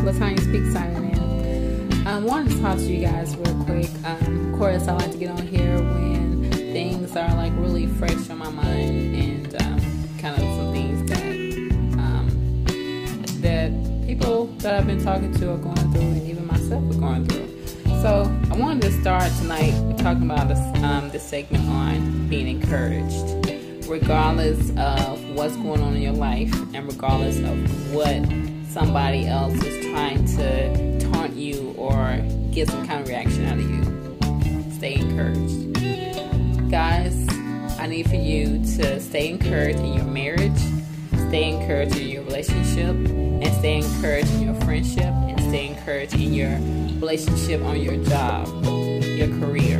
LaTonya Speaks signing in. I wanted to talk to you guys real quick. Of course, I like to get on here when things are like really fresh on my mind and kind of some things that people that I've been talking to are going through, and even myself are going through. So I wanted to start tonight talking about this segment on being encouraged, regardless of what's going on in your life and regardless of what somebody else is trying to taunt you or get some kind of reaction out of you. Stay encouraged. Guys, I need for you to stay encouraged in your marriage, stay encouraged in your relationship, and stay encouraged in your friendship, and stay encouraged in your relationship on your job, your career.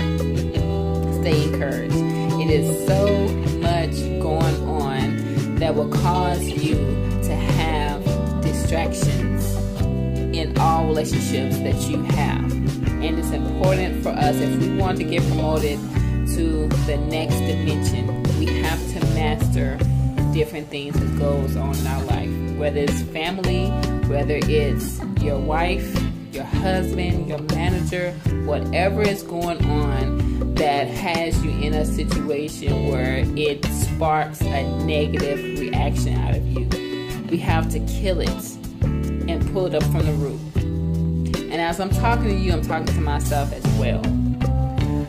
Stay encouraged. It is so much going on that will cause you to have distractions in all relationships that you have. And it's important for us, if we want to get promoted to the next dimension, we have to master different things that goes on in our life, whether it's family, whether it's your wife, your husband, your manager, whatever is going on that has you in a situation where it sparks a negative reaction out of you. We have to kill it and pull it up from the root. And as I'm talking to you, I'm talking to myself as well.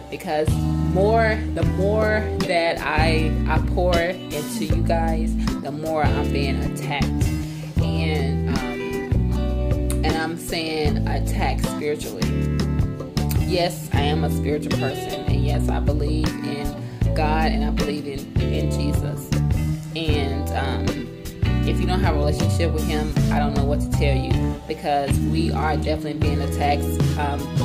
Because the more that I pour into you guys, the more I'm being attacked. And I'm saying attacked spiritually. Yes, I am a spiritual person, and yes, I believe in God and I believe in Jesus. And if you don't have a relationship with Him, I don't know what to tell you, because we are definitely being attacked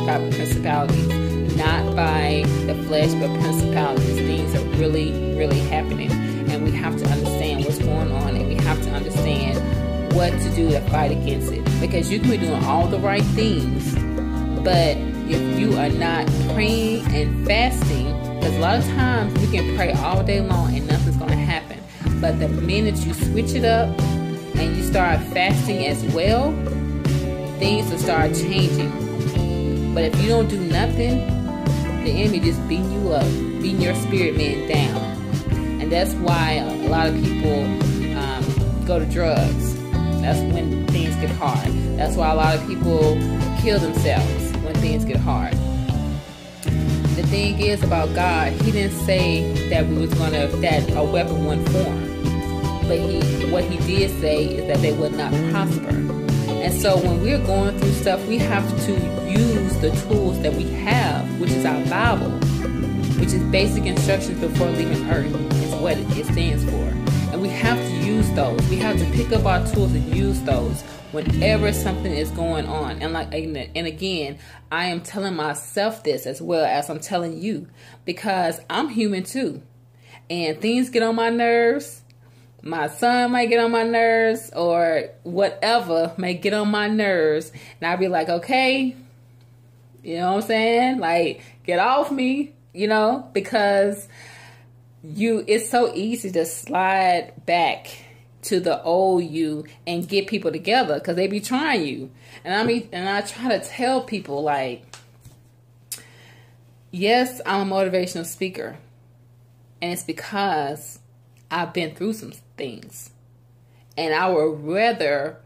by principalities, not by the flesh, but principalities. Things are really, really happening, and we have to understand what's going on, and we have to understand what to do to fight against it. Because you can be doing all the right things, but if you are not praying and fasting, because a lot of times we can pray all day long and nothing's going to happen. But the minute you switch it up and you start fasting as well, things will start changing. But if you don't do nothing, the enemy just beating you up, beating your spirit man down. And that's why a lot of people go to drugs. That's when things get hard. That's why a lot of people kill themselves when things get hard. The thing is about God, He didn't say that that a weapon wouldn't form. But what He did say is that they would not prosper. And so when we're going through stuff, we have to use the tools that we have, which is our Bible, which is basic instructions before leaving earth, is what it stands for. And we have to use those. We have to pick up our tools and use those whenever something is going on. And again, I am telling myself this as well as I'm telling you, because I'm human too. And things get on my nerves. My son might get on my nerves, or whatever may get on my nerves. And I'll be like, okay, you know what I'm saying? Like, get off me, because it's so easy to slide back to the old you and get people together, because they be trying you. And I try to tell people, like, yes, I'm a motivational speaker, and it's because I've been through some things, and I would rather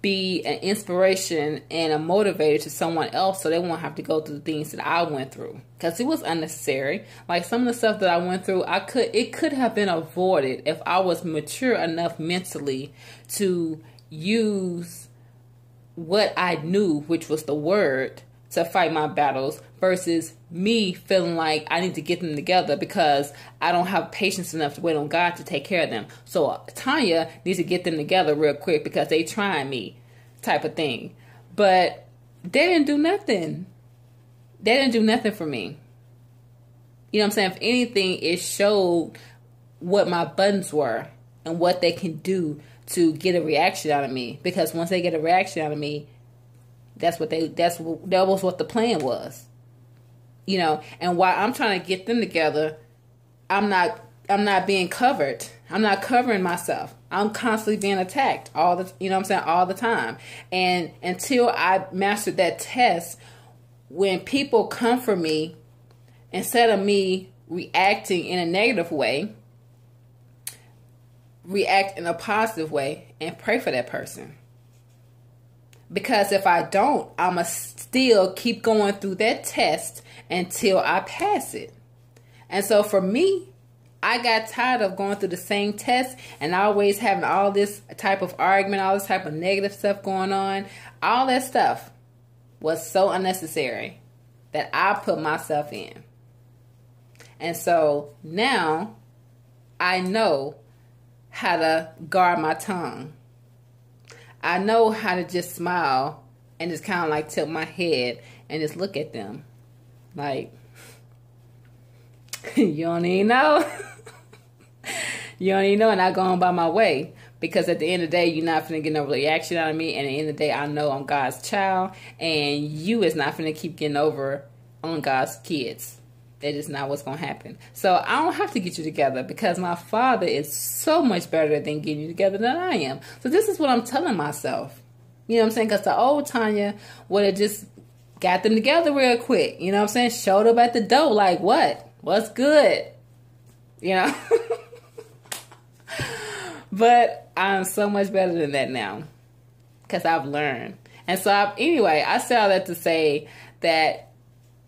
be an inspiration and a motivator to someone else, so they won't have to go through the things that I went through, because it was unnecessary. Like, some of the stuff that I went through, it could have been avoided if I was mature enough mentally to use what I knew, which was the Word, to fight my battles, versus me feeling like I need to get them together because I don't have patience enough to wait on God to take care of them. So Tanya needs to get them together real quick because they trying me, type of thing. But they didn't do nothing. They didn't do nothing for me. You know what I'm saying? If anything, it showed what my buttons were and what they can do to get a reaction out of me. Because once they get a reaction out of me, that was what the plan was. And while I'm trying to get them together, I'm not being covered. I'm not covering myself. I'm constantly being attacked all the, all the time. And until I mastered that test, when people come for me, instead of me reacting in a negative way, react in a positive way and pray for that person. Because if I don't, I'ma still keep going through that test until I pass it. And so for me, I got tired of going through the same test and always having all this type of argument, all this type of negative stuff going on. All that stuff was so unnecessary that I put myself in. And so now I know how to guard my tongue. I know how to just smile and just kind of like tilt my head and just look at them. Like, you don't even know. You don't even know, and I go on by my way. Because at the end of the day, you're not finna get no reaction out of me. And at the end of the day, I know I'm God's child. And you is not finna keep getting over on God's kids. That is not what's going to happen. So I don't have to get you together because my Father is so much better than getting you together than I am. So this is what I'm telling myself. You know what I'm saying? Because the old Tanya would have just got them together real quick. You know what I'm saying? Showed up at the door like, what? What's good? You know? But I'm so much better than that now because I've learned. And so anyway, I say all that to say that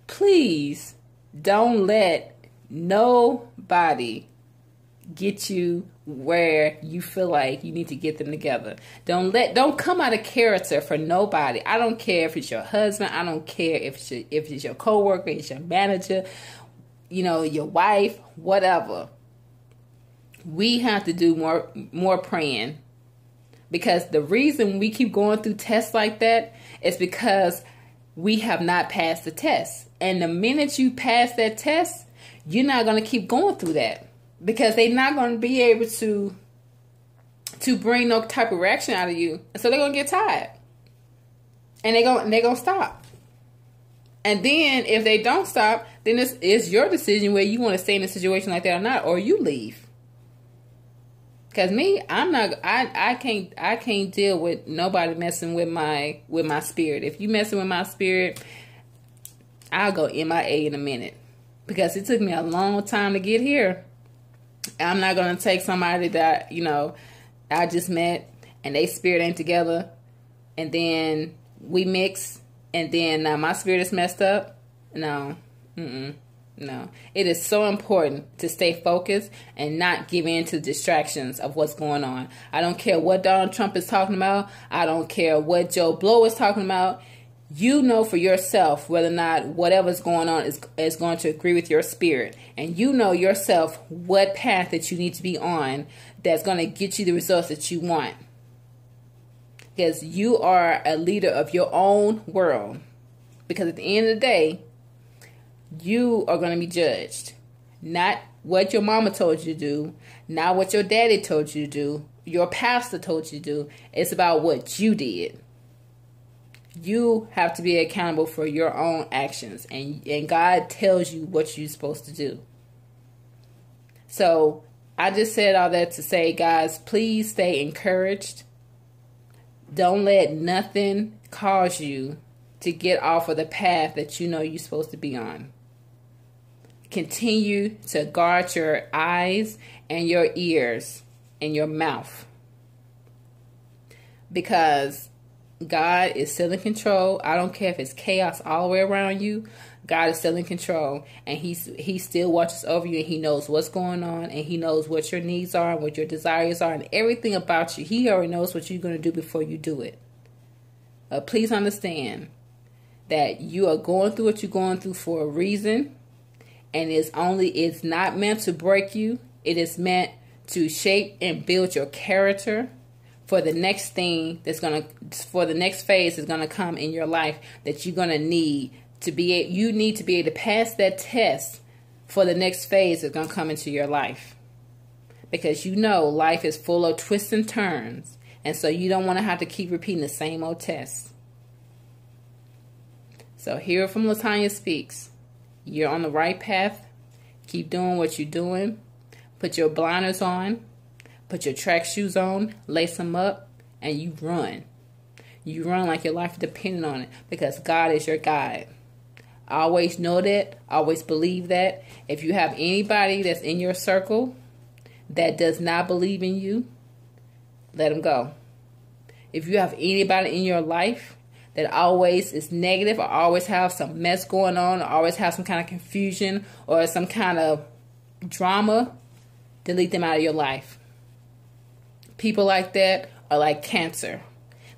please don't let nobody get you where you feel like you need to get them together. Don't come out of character for nobody. I don't care if it's your husband. I don't care if it's your coworker, it's your manager, your wife, whatever. We have to do more praying, because the reason we keep going through tests like that is because we have not passed the test. And the minute you pass that test, you're not going to keep going through that, because they're not going to be able to bring no type of reaction out of you. So they're going to get tired, and they're going to stop. And then if they don't stop, then it's your decision whether you want to stay in a situation like that or not, or you leave. Because me, I can't deal with nobody messing with my spirit. If you messing with my spirit, I'll go MIA in a minute. Because it took me a long time to get here. I'm not going to take somebody that, I just met and they spirit ain't together, and then we mix, and then my spirit is messed up. No. No. It is so important to stay focused and not give in to distractions of what's going on. I don't care what Donald Trump is talking about. I don't care what Joe Blow is talking about. You know for yourself whether or not whatever's going on is going to agree with your spirit. And you know yourself what path that you need to be on that's going to get you the results that you want. Because you are a leader of your own world. Because at the end of the day, you are going to be judged. Not what your mama told you to do. Not what your daddy told you to do. Your pastor told you to do. It's about what you did. You have to be accountable for your own actions. And God tells you what you're supposed to do. So I just said all that to say, guys, please stay encouraged. Don't let nothing cause you to get off of the path that you know you're supposed to be on. Continue to guard your eyes and your ears and your mouth, because God is still in control. I don't care if it's chaos all the way around you. God is still in control, and he still watches over you, and he knows what's going on, and he knows what your needs are and what your desires are and everything about you. He already knows what you're going to do before you do it. Please understand that you are going through what you're going through for a reason. And it's not meant to break you. It is meant to shape and build your character for the next thing for the next phase that's gonna come in your life that you're gonna need to be. You need to be able to pass that test for the next phase that's gonna come into your life, because life is full of twists and turns, and so you don't want to have to keep repeating the same old tests. So hear from LaTonya Speaks. You're on the right path. Keep doing what you're doing. Put your blinders on put your track shoes on, lace them up, and you run. You run like your life is dependent on it, because God is your guide. Always know that. Always believe that. If you have anybody that's in your circle that does not believe in you, let them go. If you have anybody in your life that always is negative, or always have some mess going on, or always have some kind of confusion or some kind of drama, delete them out of your life. People like that are like cancer.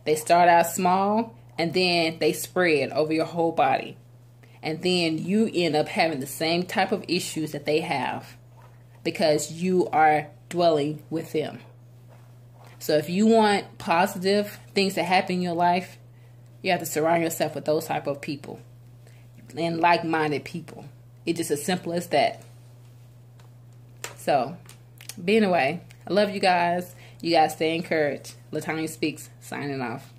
They start out small and then they spread over your whole body. And then you end up having the same type of issues that they have, because you are dwelling with them. So if you want positive things to happen in your life, you have to surround yourself with those type of people and like-minded people. It's just as simple as that. So, being away, I love you guys. You guys stay encouraged. LaTonya Speaks, signing off.